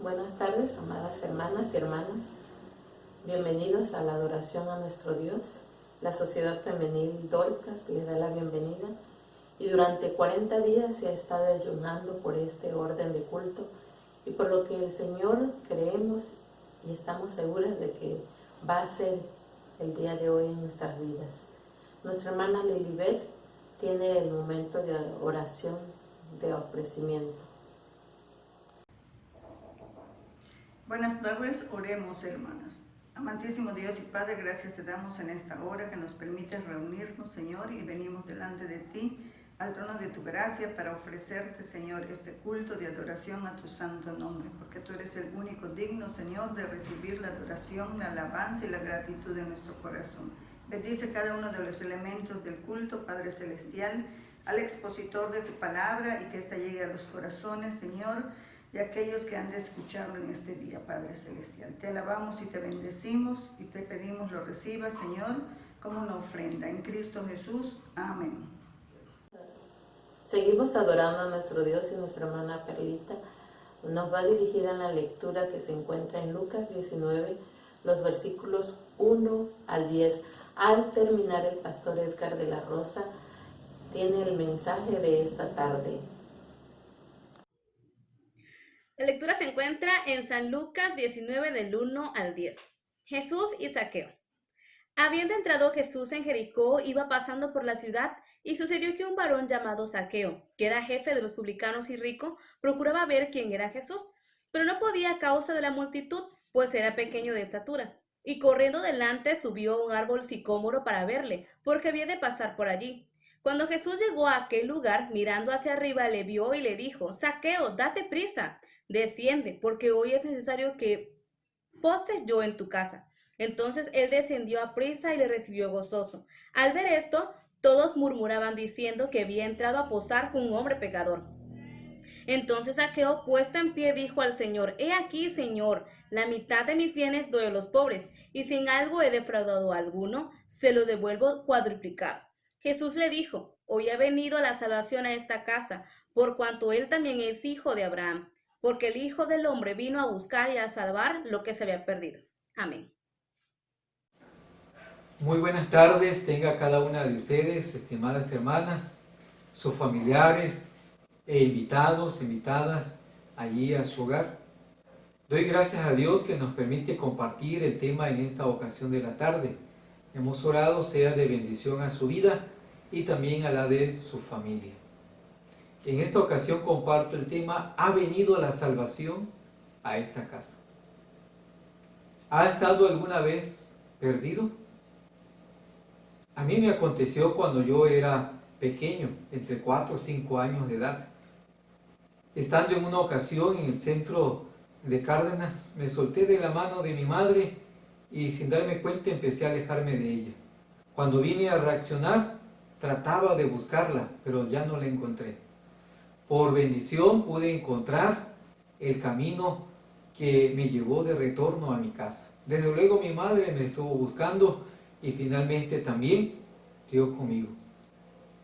Buenas tardes, amadas hermanas y hermanos. Bienvenidos a la adoración a nuestro Dios. La Sociedad Femenil Dorcas les da la bienvenida y durante 40 días se ha estado ayunando por este orden de culto y por lo que el Señor creemos y estamos seguras de que va a ser el día de hoy en nuestras vidas. Nuestra hermana Lilibet tiene el momento de oración de ofrecimiento. Buenas tardes, oremos hermanas. Amantísimo Dios y Padre, gracias te damos en esta hora que nos permites reunirnos, Señor, y venimos delante de ti, al trono de tu gracia, para ofrecerte, Señor, este culto de adoración a tu santo nombre, porque tú eres el único digno, Señor, de recibir la adoración, la alabanza y la gratitud de nuestro corazón. Bendice cada uno de los elementos del culto, Padre Celestial, al expositor de tu palabra y que ésta llegue a los corazones, Señor, de aquellos que han de escucharlo en este día, Padre Celestial. Te alabamos y te bendecimos y te pedimos lo recibas, Señor, como una ofrenda. En Cristo Jesús. Amén. Seguimos adorando a nuestro Dios y nuestra hermana Perlita nos va a dirigir a la lectura que se encuentra en Lucas 19, los versículos 1 al 10. Al terminar, el pastor Edgar de la Rosa tiene el mensaje de esta tarde. La lectura se encuentra en San Lucas 19 del 1 al 10. Jesús y Zaqueo. Habiendo entrado Jesús en Jericó, iba pasando por la ciudad, y sucedió que un varón llamado Zaqueo, que era jefe de los publicanos y rico, procuraba ver quién era Jesús, pero no podía a causa de la multitud, pues era pequeño de estatura. Y corriendo delante subió a un árbol sicómoro para verle, porque había de pasar por allí. Cuando Jesús llegó a aquel lugar, mirando hacia arriba, le vio y le dijo: Zaqueo, date prisa, desciende, porque hoy es necesario que pose yo en tu casa. Entonces él descendió a prisa y le recibió gozoso. Al ver esto, todos murmuraban diciendo que había entrado a posar con un hombre pecador. Entonces Zaqueo, puesto en pie, dijo al Señor: He aquí, Señor, la mitad de mis bienes doy a los pobres, y si en algo he defraudado a alguno, se lo devuelvo cuadruplicado. Jesús le dijo: Hoy ha venido la salvación a esta casa, por cuanto él también es hijo de Abraham, porque el Hijo del Hombre vino a buscar y a salvar lo que se había perdido. Amén. Muy buenas tardes, tenga cada una de ustedes, estimadas hermanas, sus familiares e invitados, invitadas allí a su hogar. Doy gracias a Dios que nos permite compartir el tema en esta ocasión de la tarde. Hemos orado sea de bendición a su vida y también a la de su familia. En esta ocasión comparto el tema: ¿ha venido la salvación a esta casa? ¿Ha estado alguna vez perdido? A mí me aconteció cuando yo era pequeño, entre 4 o 5 años de edad. Estando en una ocasión en el centro de Cárdenas, me solté de la mano de mi madre y sin darme cuenta empecé a alejarme de ella. Cuando vine a reaccionar, trataba de buscarla, pero ya no la encontré. Por bendición pude encontrar el camino que me llevó de retorno a mi casa. Desde luego mi madre me estuvo buscando y finalmente también dio conmigo.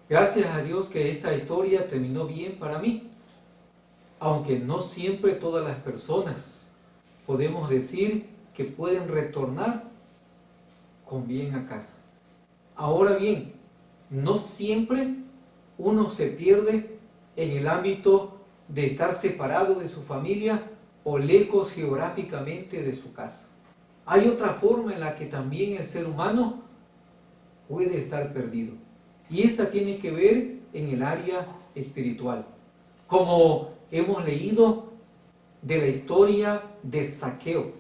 Gracias a Dios que esta historia terminó bien para mí, aunque no siempre todas las personas podemos decir que pueden retornar con bien a casa. Ahora bien, no siempre uno se pierde en el ámbito de estar separado de su familia o lejos geográficamente de su casa. Hay otra forma en la que también el ser humano puede estar perdido, y esta tiene que ver en el área espiritual. Como hemos leído de la historia de Zaqueo.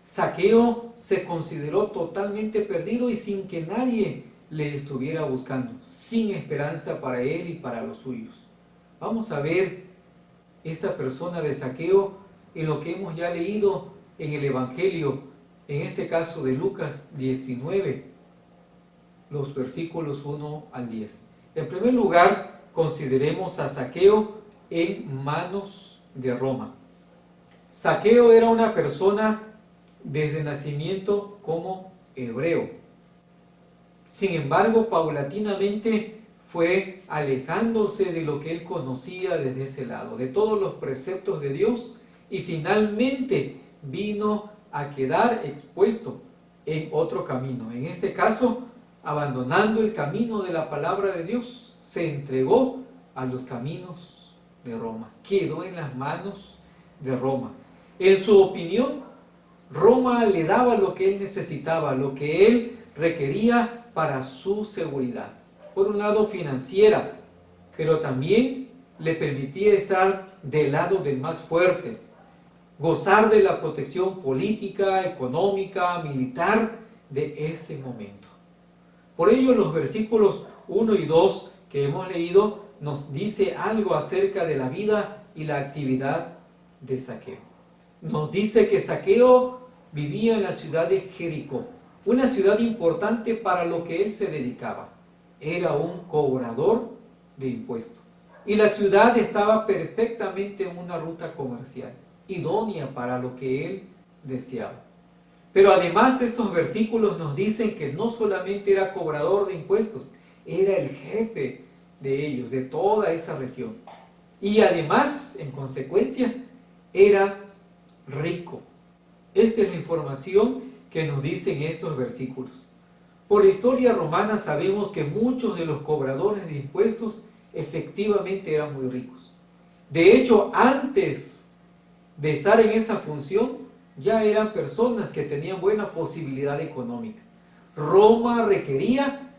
Zaqueo se consideró totalmente perdido y sin que nadie le estuviera buscando, sin esperanza para él y para los suyos. Vamos a ver esta persona de Zaqueo en lo que hemos ya leído en el Evangelio, en este caso de Lucas 19, los versículos 1 al 10. En primer lugar, consideremos a Zaqueo en manos de Roma. Zaqueo era una persona desde nacimiento como hebreo. Sin embargo, paulatinamente fue alejándose de lo que él conocía desde ese lado, de todos los preceptos de Dios, y finalmente vino a quedar expuesto en otro camino. En este caso, abandonando el camino de la palabra de Dios, se entregó a los caminos de Roma. Quedó en las manos de Roma. En su opinión, Roma le daba lo que él necesitaba, lo que él requería para su seguridad. Por un lado, financiera, pero también le permitía estar del lado del más fuerte, gozar de la protección política, económica, militar de ese momento. Por ello, los versículos 1 y 2 que hemos leído nos dice algo acerca de la vida y la actividad de Zaqueo. Nos dice que Zaqueo vivía en la ciudad de Jericó, una ciudad importante para lo que él se dedicaba. Era un cobrador de impuestos. Y la ciudad estaba perfectamente en una ruta comercial, idónea para lo que él deseaba. Pero además estos versículos nos dicen que no solamente era cobrador de impuestos, era el jefe de ellos, de toda esa región. Y además, en consecuencia, era rico. Esta es la información que nos dicen estos versículos. Por la historia romana sabemos que muchos de los cobradores de impuestos efectivamente eran muy ricos. De hecho, antes de estar en esa función, ya eran personas que tenían buena posibilidad económica. Roma requería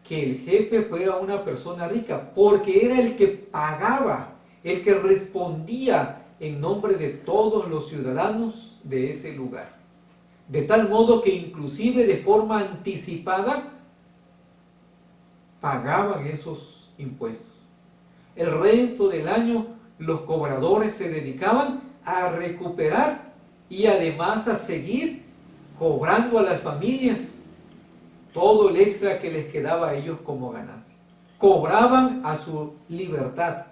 que el jefe fuera una persona rica, porque era el que pagaba, el que respondía en nombre de todos los ciudadanos de ese lugar. De tal modo que inclusive de forma anticipada pagaban esos impuestos. El resto del año los cobradores se dedicaban a recuperar y además a seguir cobrando a las familias todo el extra que les quedaba a ellos como ganancia. Cobraban a su libertad.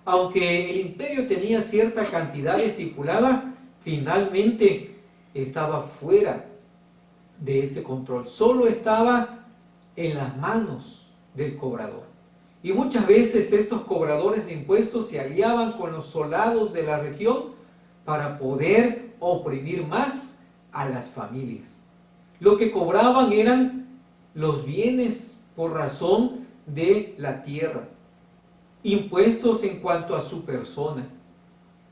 Aunque el imperio tenía cierta cantidad estipulada, finalmente estaba fuera de ese control. Solo estaba en las manos del cobrador. Y muchas veces estos cobradores de impuestos se aliaban con los soldados de la región para poder oprimir más a las familias. Lo que cobraban eran los bienes por razón de la tierra, impuestos en cuanto a su persona,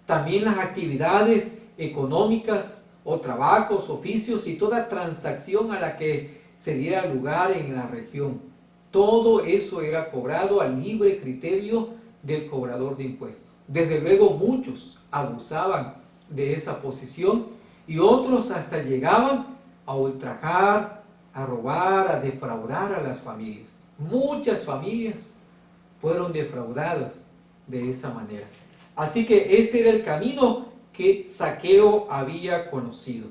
también las actividades económicas o trabajos, oficios y toda transacción a la que se diera lugar en la región. Todo eso era cobrado al libre criterio del cobrador de impuestos. Desde luego muchos abusaban de esa posición y otros hasta llegaban a ultrajar, a robar, a defraudar a las familias. Muchas familias fueron defraudadas de esa manera. Así que este era el camino que Zaqueo había conocido.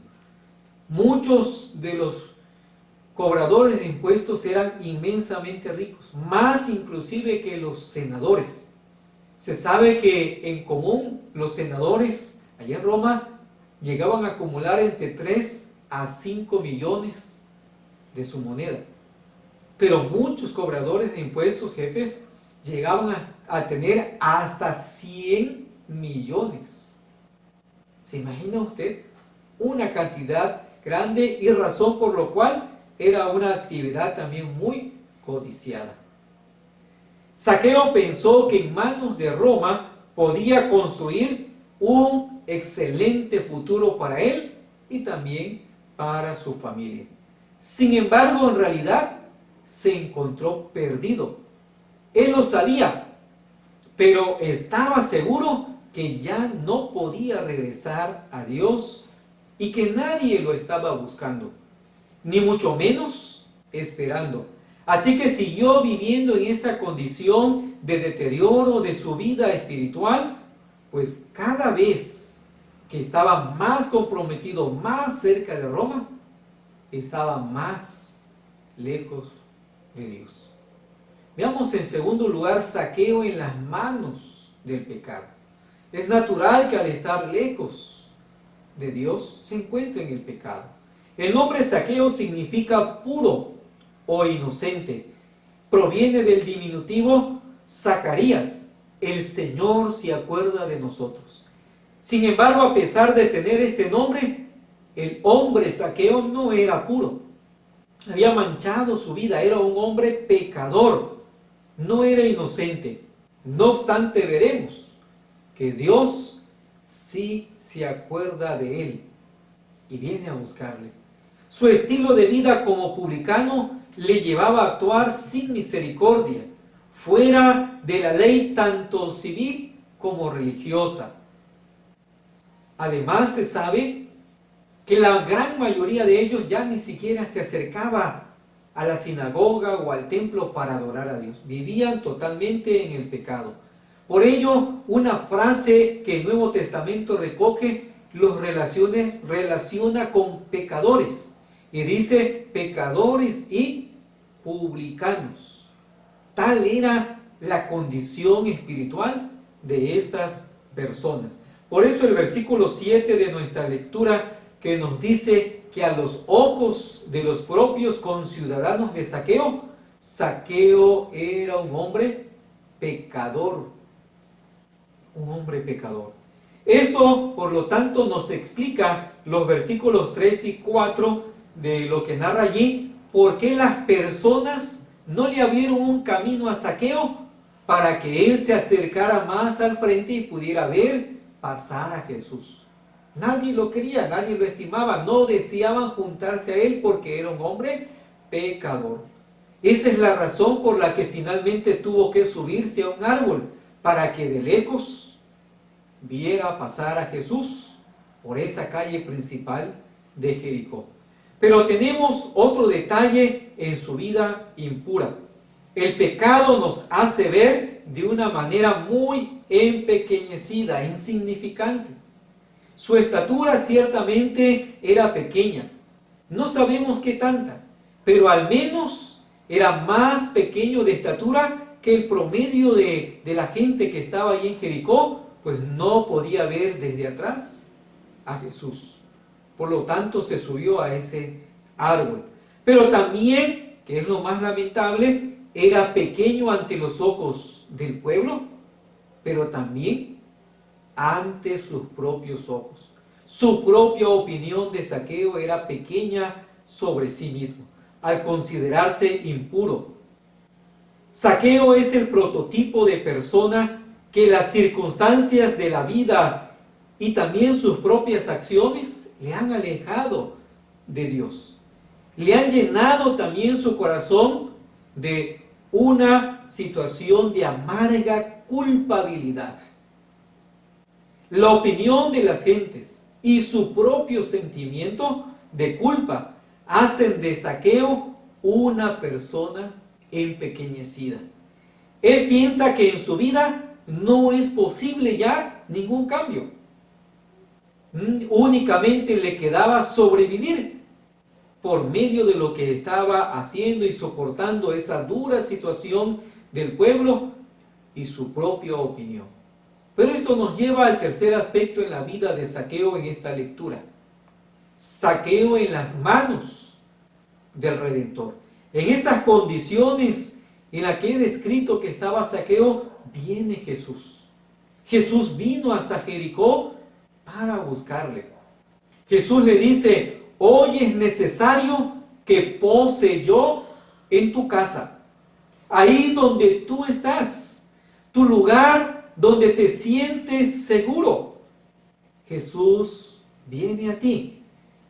Muchos de los cobradores de impuestos eran inmensamente ricos, más inclusive que los senadores. Se sabe que en común los senadores allá en Roma llegaban a acumular entre 3 a 5 millones de su moneda. Pero muchos cobradores de impuestos, jefes, llegaban a tener hasta 100 millones. ¿Se imagina usted? Una cantidad grande y razón por lo cual era una actividad también muy codiciada. Zaqueo pensó que en manos de Roma podía construir un excelente futuro para él y también para su familia. Sin embargo, en realidad se encontró perdido. Él lo sabía, pero estaba seguro que ya no podía regresar a Dios y que nadie lo estaba buscando, ni mucho menos esperando. Así que siguió viviendo en esa condición de deterioro de su vida espiritual, pues cada vez que estaba más comprometido, más cerca de Roma, estaba más lejos de Dios. Veamos en segundo lugar Zaqueo en las manos del pecado. Es natural que al estar lejos de Dios se encuentre en el pecado. El nombre Zaqueo significa puro o inocente. Proviene del diminutivo Zacarías, el Señor se acuerda de nosotros. Sin embargo, a pesar de tener este nombre, el hombre Zaqueo no era puro. Había manchado su vida, era un hombre pecador, no era inocente. No obstante, veremos que Dios sí se acuerda de él y viene a buscarle. Su estilo de vida como publicano le llevaba a actuar sin misericordia, fuera de la ley tanto civil como religiosa. Además, se sabe que la gran mayoría de ellos ya ni siquiera se acercaba a la sinagoga o al templo para adorar a Dios. Vivían totalmente en el pecado. Por ello, una frase que el Nuevo Testamento recoge los relaciona con pecadores y dice pecadores y publicanos. Tal era la condición espiritual de estas personas. Por eso el versículo 7 de nuestra lectura, que nos dice que a los ojos de los propios conciudadanos de Zaqueo, Zaqueo era un hombre pecador. Un hombre pecador. Esto, por lo tanto, nos explica los versículos 3 y 4 de lo que narra allí, por qué las personas no le abrieron un camino a Zaqueo para que él se acercara más al frente y pudiera ver pasar a Jesús. Nadie lo quería, nadie lo estimaba, no deseaban juntarse a él porque era un hombre pecador. Esa es la razón por la que finalmente tuvo que subirse a un árbol, para que de lejos viera pasar a Jesús por esa calle principal de Jericó. Pero tenemos otro detalle en su vida impura. El pecado nos hace ver de una manera muy empequeñecida, insignificante. Su estatura ciertamente era pequeña. No sabemos qué tanta, pero al menos era más pequeño de estatura que el promedio de la gente que estaba ahí en Jericó, pues no podía ver desde atrás a Jesús. Por lo tanto, se subió a ese árbol. Pero también, que es lo más lamentable, era pequeño ante los ojos del pueblo, pero también ante sus propios ojos. Su propia opinión de Zaqueo era pequeña sobre sí mismo, al considerarse impuro. Zaqueo es el prototipo de persona que las circunstancias de la vida y también sus propias acciones le han alejado de Dios. Le han llenado también su corazón de una situación de amarga culpabilidad. La opinión de las gentes y su propio sentimiento de culpa hacen de Zaqueo una persona empequeñecida. Él piensa que en su vida no es posible ya ningún cambio. Únicamente le quedaba sobrevivir por medio de lo que estaba haciendo y soportando esa dura situación del pueblo y su propia opinión. Pero esto nos lleva al tercer aspecto en la vida de Zaqueo en esta lectura. Zaqueo en las manos del Redentor. En esas condiciones en las que he descrito que estaba Zaqueo, viene Jesús. Jesús vino hasta Jericó para buscarle. Jesús le dice: hoy es necesario que pose yo en tu casa, ahí donde tú estás, tu lugar donde te sientes seguro. Jesús viene a ti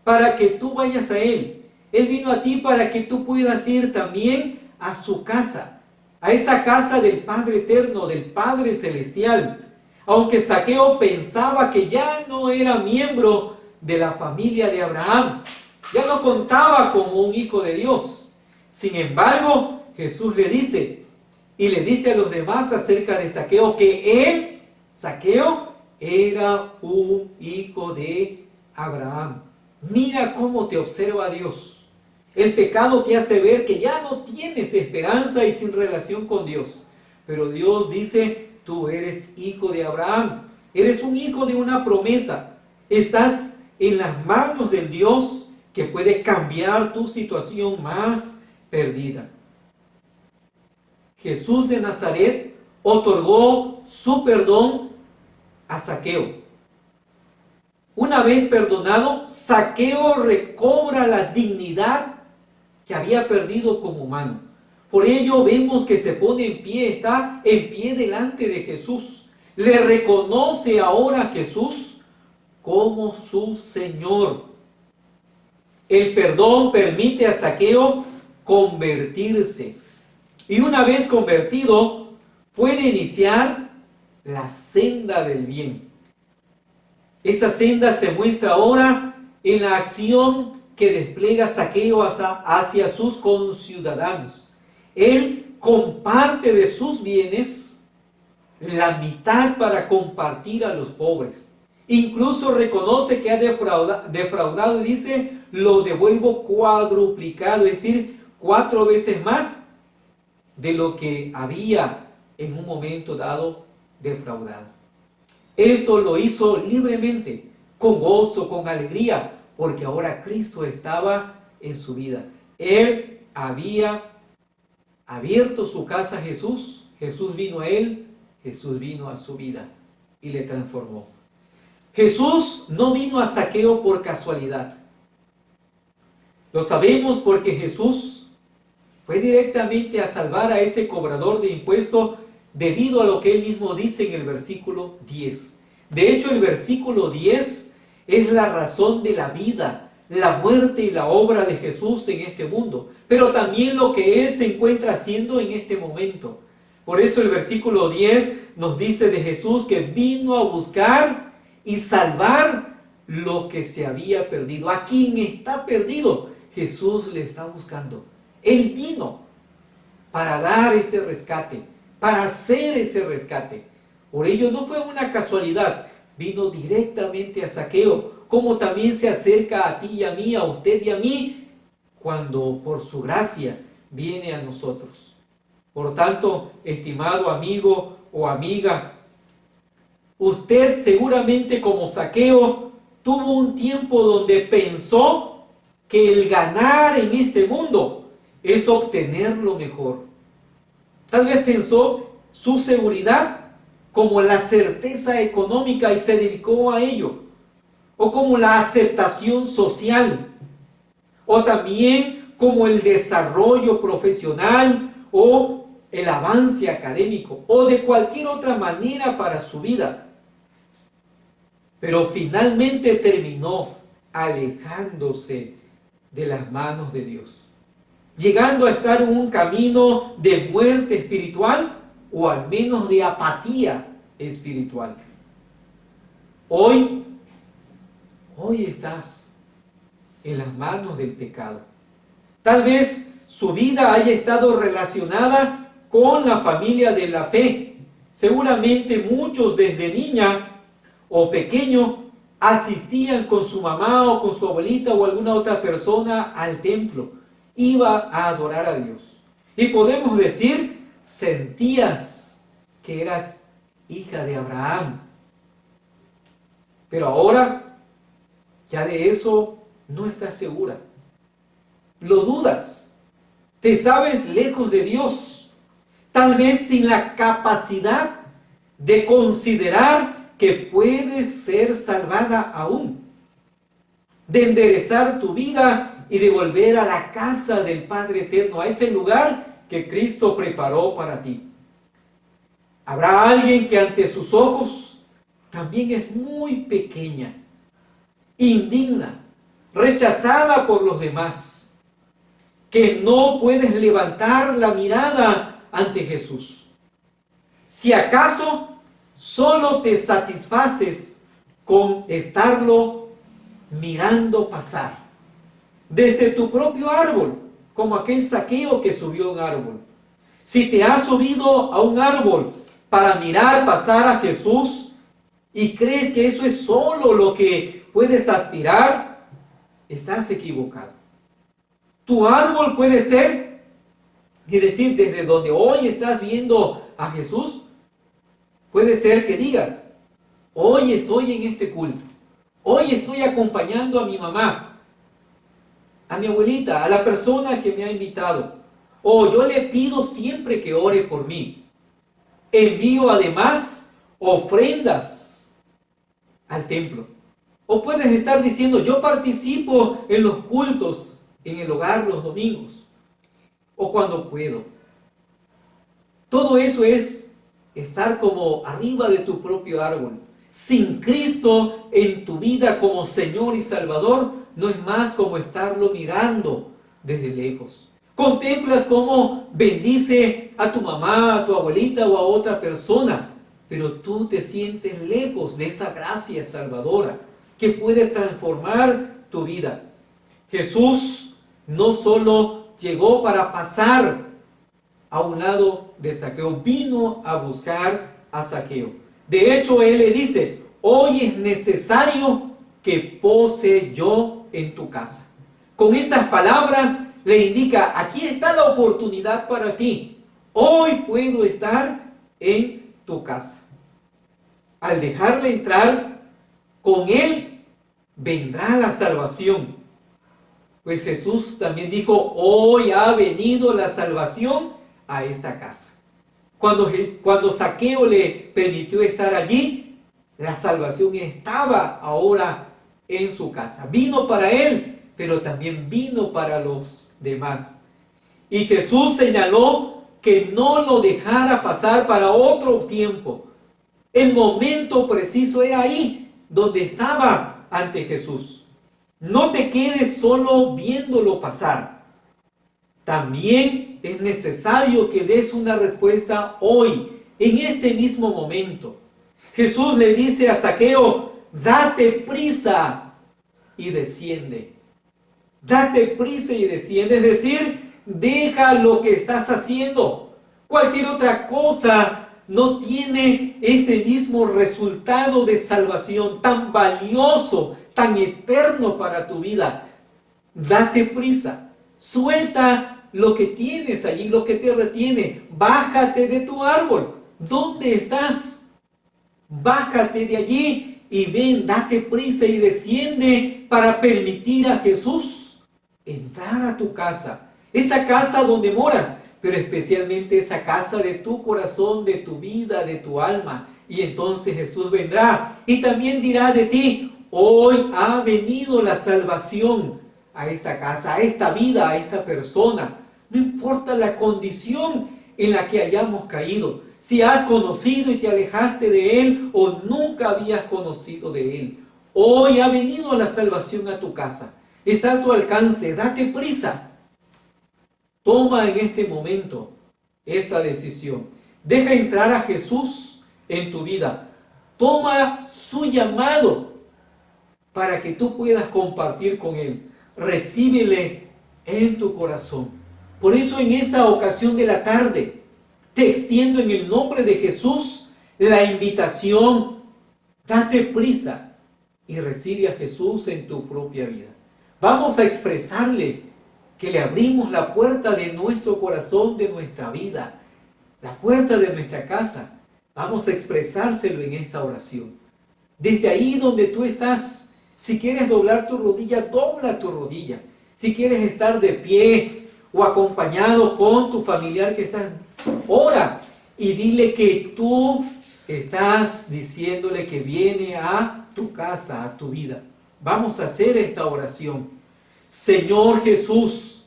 para que tú vayas a Él. Él vino a ti para que tú puedas ir también a su casa, a esa casa del Padre Eterno, del Padre Celestial. Aunque Zaqueo pensaba que ya no era miembro de la familia de Abraham, ya no contaba como un hijo de Dios. Sin embargo, Jesús le dice a los demás acerca de Zaqueo que él, Zaqueo, era un hijo de Abraham. Mira cómo te observa Dios. El pecado te hace ver que ya no tienes esperanza y sin relación con Dios. Pero Dios dice: tú eres hijo de Abraham, eres un hijo de una promesa. Estás en las manos del Dios que puede cambiar tu situación más perdida. Jesús de Nazaret otorgó su perdón a Zaqueo. Una vez perdonado, Zaqueo recobra la dignidad que había perdido como humano. Por ello vemos que se pone en pie, está en pie delante de Jesús. Le reconoce ahora a Jesús como su Señor. El perdón permite a Zaqueo convertirse. Y una vez convertido, puede iniciar la senda del bien. Esa senda se muestra ahora en la acción que despliega Zaqueo hacia sus conciudadanos. Él comparte de sus bienes la mitad para compartir a los pobres. Incluso reconoce que ha defraudado y dice, lo devuelvo cuadruplicado, es decir, 4 veces más de lo que había en un momento dado defraudado. Esto lo hizo libremente, con gozo, con alegría, porque ahora Cristo estaba en su vida. Él había abierto su casa a Jesús, Jesús vino a él, Jesús vino a su vida y le transformó. Jesús no vino a Zaqueo por casualidad. Lo sabemos porque Jesús fue directamente a salvar a ese cobrador de impuestos debido a lo que él mismo dice en el versículo 10. De hecho, el versículo 10 es la razón de la vida, la muerte y la obra de Jesús en este mundo, pero también lo que él se encuentra haciendo en este momento. Por eso el versículo 10 nos dice de Jesús que vino a buscar y salvar lo que se había perdido. A quien está perdido, Jesús le está buscando. Él vino para dar ese rescate, para hacer ese rescate. Por ello no fue una casualidad, vino directamente a Zaqueo, como también se acerca a ti y a mí, a usted y a mí, cuando por su gracia viene a nosotros. Por tanto, estimado amigo o amiga, usted seguramente como Zaqueo tuvo un tiempo donde pensó que el ganar en este mundo es obtener lo mejor. Tal vez pensó su seguridad como la certeza económica y se dedicó a ello, o como la aceptación social, o también como el desarrollo profesional o el avance académico, o de cualquier otra manera para su vida. Pero finalmente terminó alejándose de las manos de Dios, llegando a estar en un camino de muerte espiritual o al menos de apatía espiritual. Hoy estás en las manos del pecado. Tal vez su vida haya estado relacionada con la familia de la fe. Seguramente muchos desde niña o pequeño asistían con su mamá o con su abuelita o alguna otra persona al templo. Iba a adorar a Dios. Y podemos decir, sentías que eras hija de Abraham. Pero ahora, ya de eso no estás segura. Lo dudas. Te sabes lejos de Dios. Tal vez sin la capacidad de considerar que puedes ser salvada aún. De enderezar tu vida y de volver a la casa del Padre Eterno, a ese lugar que Cristo preparó para ti. Habrá alguien que ante sus ojos también es muy pequeña, indigna, rechazada por los demás, que no puedes levantar la mirada ante Jesús. Si acaso solo te satisfaces con estarlo mirando pasar desde tu propio árbol, como aquel Zaqueo que subió a un árbol. Si te has subido a un árbol para mirar pasar a Jesús y crees que eso es solo lo que puedes aspirar, estás equivocado. Tu árbol puede ser, y decir, desde donde hoy estás viendo a Jesús, puede ser que digas, hoy estoy en este culto, hoy estoy acompañando a mi mamá, a mi abuelita, a la persona que me ha invitado, o yo le pido siempre que ore por mí. Envío además ofrendas al templo. O puedes estar diciendo, yo participo en los cultos en el hogar los domingos o cuando puedo. Todo eso es estar como arriba de tu propio árbol. Sin Cristo en tu vida como Señor y Salvador, no es más como estarlo mirando desde lejos. Contemplas cómo bendice a tu mamá, a tu abuelita o a otra persona, pero tú te sientes lejos de esa gracia salvadora que puede transformar tu vida. Jesús no solo llegó para pasar a un lado de Zaqueo, vino a buscar a Zaqueo. De hecho, él le dice, hoy es necesario que pose yo en tu casa. Con estas palabras le indica, aquí está la oportunidad para ti. Hoy puedo estar en tu casa. Al dejarle entrar, con él vendrá la salvación. Pues Jesús también dijo, hoy ha venido la salvación a esta casa. Cuando Zaqueo le permitió estar allí, la salvación estaba ahora en su casa. Vino para él, pero también vino para los demás. Y Jesús señaló que no lo dejara pasar para otro tiempo. El momento preciso era ahí, donde estaba ante Jesús. No te quedes solo viéndolo pasar. También es necesario que des una respuesta hoy, en este mismo momento. Jesús le dice a Zaqueo, date prisa y desciende. Date prisa y desciende, es decir, deja lo que estás haciendo. Cualquier otra cosa no tiene este mismo resultado de salvación tan valioso, tan eterno para tu vida. Date prisa, suelta lo que tienes allí, lo que te retiene. Bájate de tu árbol. ¿Dónde estás? Bájate de allí y ven, date prisa y desciende para permitir a Jesús entrar a tu casa. Esa casa donde moras, pero especialmente esa casa de tu corazón, de tu vida, de tu alma. Y entonces Jesús vendrá y también dirá de ti, hoy ha venido la salvación a esta casa, a esta vida, a esta persona. No importa la condición en la que hayamos caído, si has conocido y te alejaste de Él o nunca habías conocido de Él. Hoy ha venido la salvación a tu casa. Está a tu alcance, date prisa. Toma en este momento esa decisión. Deja entrar a Jesús en tu vida. Toma su llamado para que tú puedas compartir con Él. Recíbele en tu corazón. Por eso en esta ocasión de la tarde, te extiendo en el nombre de Jesús la invitación. Date prisa y recibe a Jesús en tu propia vida. Vamos a expresarle que le abrimos la puerta de nuestro corazón, de nuestra vida, la puerta de nuestra casa. Vamos a expresárselo en esta oración. Desde ahí donde tú estás, si quieres doblar tu rodilla, dobla tu rodilla. Si quieres estar de pie o acompañado con tu familiar que está, ora y dile que tú estás diciéndole que viene a tu casa, a tu vida. Vamos a hacer esta oración. Señor Jesús,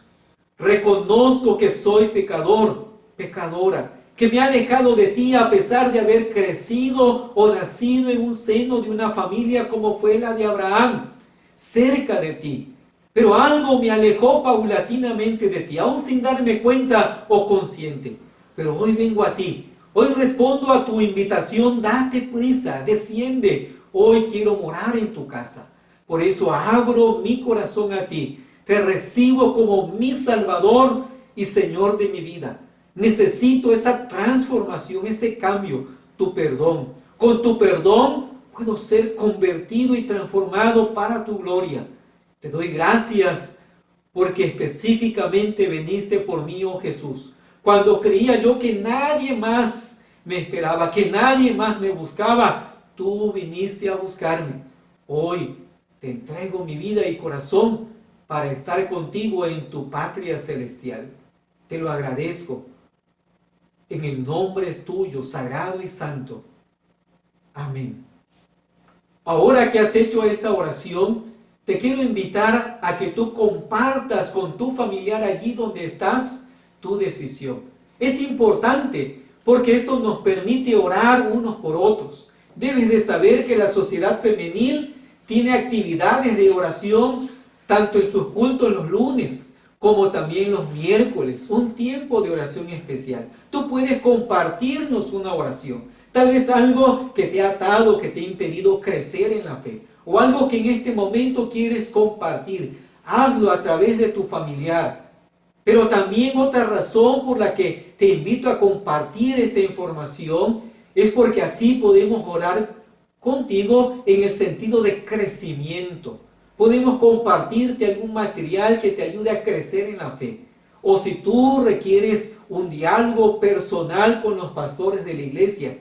reconozco que soy pecador, pecadora, que me he alejado de ti a pesar de haber crecido o nacido en un seno de una familia como fue la de Abraham, cerca de ti. Pero algo me alejó paulatinamente de ti, aún sin darme cuenta o consciente. Pero hoy vengo a ti, hoy respondo a tu invitación, date prisa, desciende. Hoy quiero morar en tu casa. Por eso abro mi corazón a ti. Te recibo como mi Salvador y Señor de mi vida. Necesito esa transformación, ese cambio, tu perdón. Con tu perdón puedo ser convertido y transformado para tu gloria. Te doy gracias porque específicamente viniste por mí, oh Jesús. Cuando creía yo que nadie más me esperaba, que nadie más me buscaba, tú viniste a buscarme. Hoy te entrego mi vida y corazón para estar contigo en tu patria celestial. Te lo agradezco. En el nombre tuyo, sagrado y santo. Amén. Ahora que has hecho esta oración, te quiero invitar a que tú compartas con tu familiar allí donde estás tu decisión. Es importante porque esto nos permite orar unos por otros. Debes de saber que la sociedad femenil tiene actividades de oración tanto en sus cultos los lunes como también los miércoles, un tiempo de oración especial. Tú puedes compartirnos una oración, tal vez algo que te ha atado, que te ha impedido crecer en la fe, o algo que en este momento quieres compartir. Hazlo a través de tu familiar. Pero también otra razón por la que te invito a compartir esta información es porque así podemos orar contigo en el sentido de crecimiento. Podemos compartirte algún material que te ayude a crecer en la fe. O si tú requieres un diálogo personal con los pastores de la iglesia,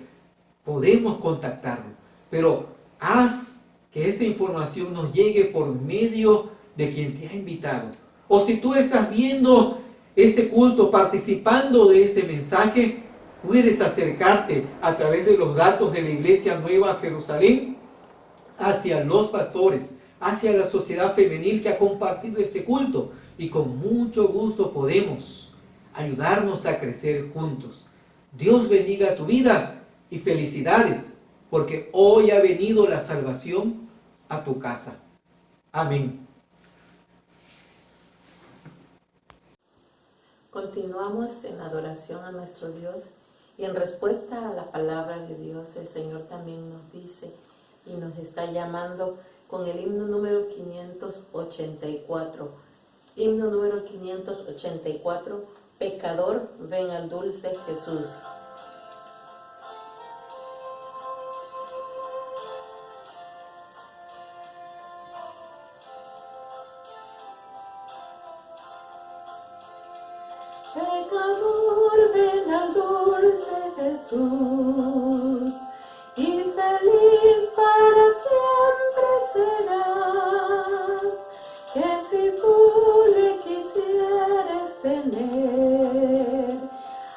podemos contactarlo. Pero haz que esta información nos llegue por medio de quien te ha invitado. O si tú estás viendo este culto, participando de este mensaje, puedes acercarte a través de los datos de la Iglesia Nueva Jerusalén hacia los pastores, hacia la sociedad femenil que ha compartido este culto, y con mucho gusto podemos ayudarnos a crecer juntos. Dios bendiga tu vida y felicidades, porque hoy ha venido la salvación a tu casa. Amén. Continuamos en adoración a nuestro Dios y en respuesta a la palabra de Dios, el Señor también nos dice y nos está llamando con el himno número 584. Himno número 584, pecador, ven al dulce Jesús. Pecador, ven al dulce Jesús, y feliz para siempre serás, que si tú le quisieres tener,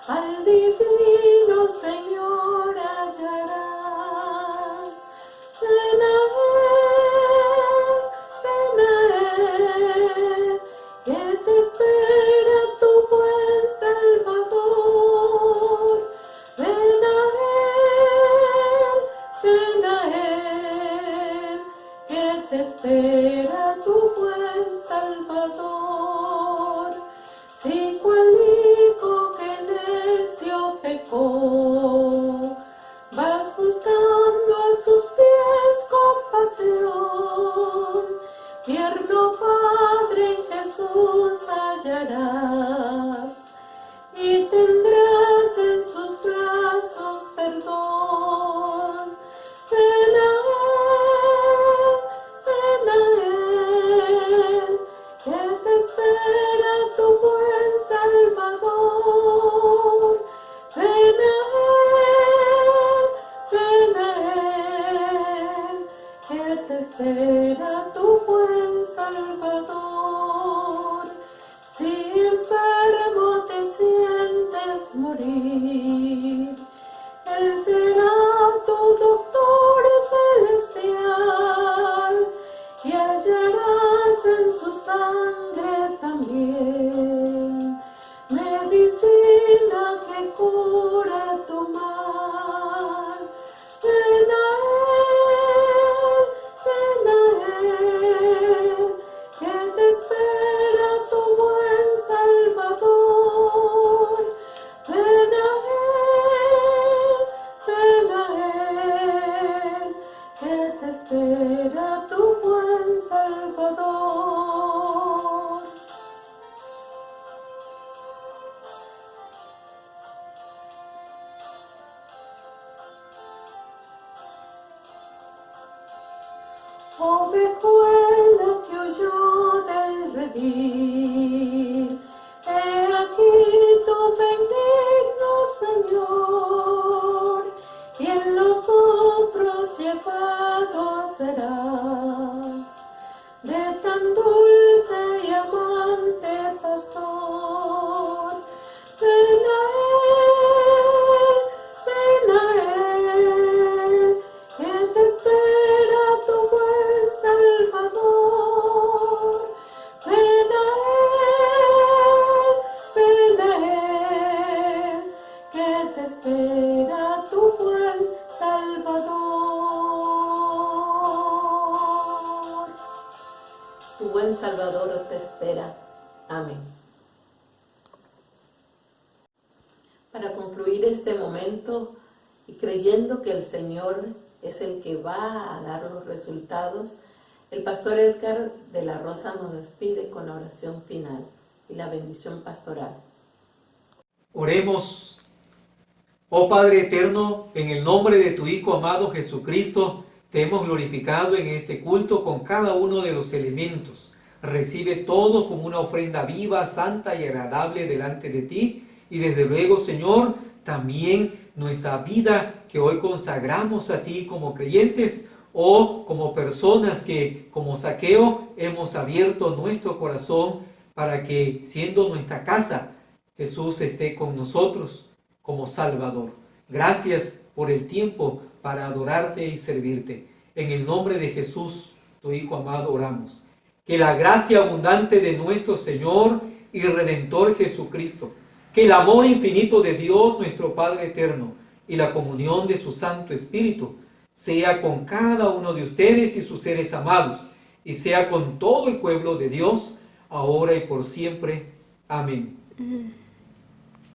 al divino Señor hallarás. Ven a Él, que te espera tu buen Salvador. Ven a Él, que te espera tu buen Salvador. Si cual hijo que necio pecó, vas buscando a sus pies compasión, tierno Padre en Jesús hallarás, y tendrás en sus brazos perdón. Ven a Él, que te espera tu buen Salvador. Ven a Él, que te espera tu buen Salvador. Si enfermo te sientes morir, Él será tu doctor celestial, y hallarás en su sangre también medicina que cura tu mal. Ven a Él, que te espera tu buen Salvador. Ven a Él, que te espera tu buen Salvador. Ovejuela que huyó del redil, he aquí tu benigno Señor, y en los hombros llevado serás de tan dulce y amante pastor. Ven a Él, que te espera buen Salvador te espera. Amén. Para concluir este momento y creyendo que el Señor es el que va a dar los resultados, el pastor Edgar de la Rosa nos despide con la oración final y la bendición pastoral. Oremos. Oh Padre eterno, en el nombre de tu Hijo amado Jesucristo, te hemos glorificado en este culto con cada uno de los elementos. Recibe todo como una ofrenda viva, santa y agradable delante de ti. Y desde luego, Señor, también nuestra vida que hoy consagramos a ti como creyentes o como personas que, como Zaqueo, hemos abierto nuestro corazón para que, siendo nuestra casa, Jesús esté con nosotros como Salvador. Gracias por el tiempo para adorarte y servirte. En el nombre de Jesús, tu Hijo amado, oramos. Que la gracia abundante de nuestro Señor y Redentor Jesucristo, que el amor infinito de Dios, nuestro Padre eterno, y la comunión de su Santo Espíritu, sea con cada uno de ustedes y sus seres amados, y sea con todo el pueblo de Dios, ahora y por siempre. Amén.